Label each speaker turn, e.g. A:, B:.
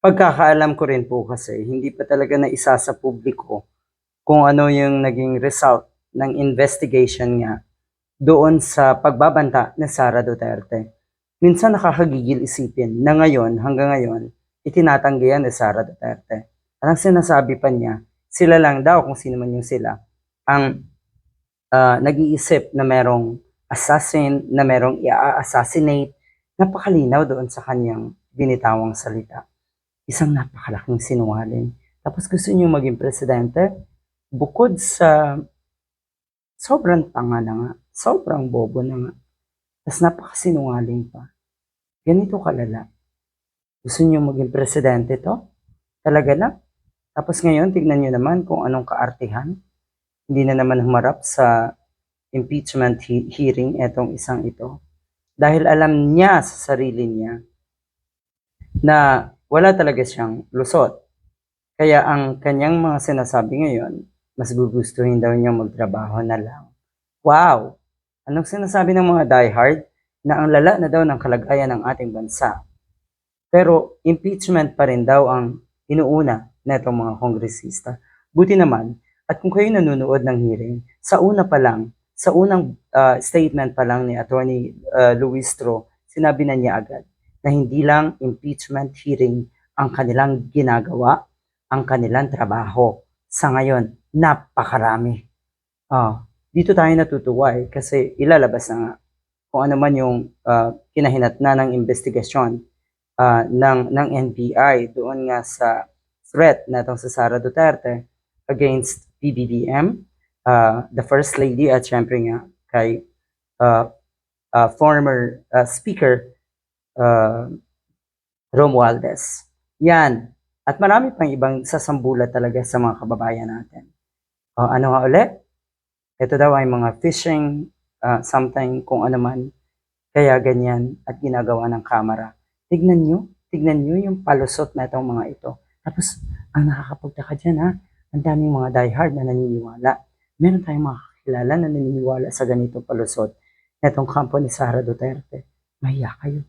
A: Pagkakaalam ko rin po kasi hindi pa talaga naisa sa publiko kung ano yung naging result ng investigation nga doon sa pagbabanta ni Sara Duterte. Minsan nakakagigil isipin na ngayon, hanggang ngayon, itinatanggihan ni Sara Duterte. At ang sinasabi pa niya, sila lang daw kung sino man yung sila, ang nag-iisip na merong assassin, na merong i-assassinate. Napakalinaw doon sa kanyang binitawang salita. Isang napakalaking sinungaling. Tapos gusto niyo maging presidente, bukod sa sobrang tanga na nga, sobrang bobo na nga, tapos napakasinungaling pa. Ganito kalala. Gusto niyo maging presidente to? Talaga lang? Tapos ngayon, tignan niyo naman kung anong kaartihan. Hindi na naman humarap sa impeachment hearing etong isang ito. Dahil alam niya sa sarili niya na wala talaga siyang lusot. Kaya ang kanyang mga sinasabi ngayon, mas gugustuhin daw niya magtrabaho na lang. Wow! Anong sinasabi ng mga diehard? Na ang lala na daw ng kalagayan ng ating bansa. Pero impeachment pa rin daw ang inuuna na itong mga kongresista. Buti naman, at kung kayo nanonood ng hearing, sa una pa lang, sa unang statement pa lang ni Attorney Luis Tro, sinabi na niya agad na hindi lang impeachment hearing ang kanilang ginagawa, ang kanilang trabaho. Sa ngayon, napakarami. Dito tayo natutuwa kasi ilalabas na nga kung ano man yung kinahinatnan ng investigasyon ng NBI doon nga sa threat na itong sa Sara Duterte against PBBM, the First Lady at syempre nga kay former Speaker Romualdez. Yan. At marami pang ibang sasambulat talaga sa mga kababayan natin. Ano nga ulit? Ito daw ay mga phishing, something kung ano man. Kaya ganyan at ginagawa ng kamera. Tignan nyo yung palusot na itong mga ito. Tapos, ang nakakapagtaka dyan ang daming mga diehard na naniniwala. Meron tayong mga kakilala na naniniwala sa ganito palusot na itong kampo ni Sara Duterte. Mahiya kayo.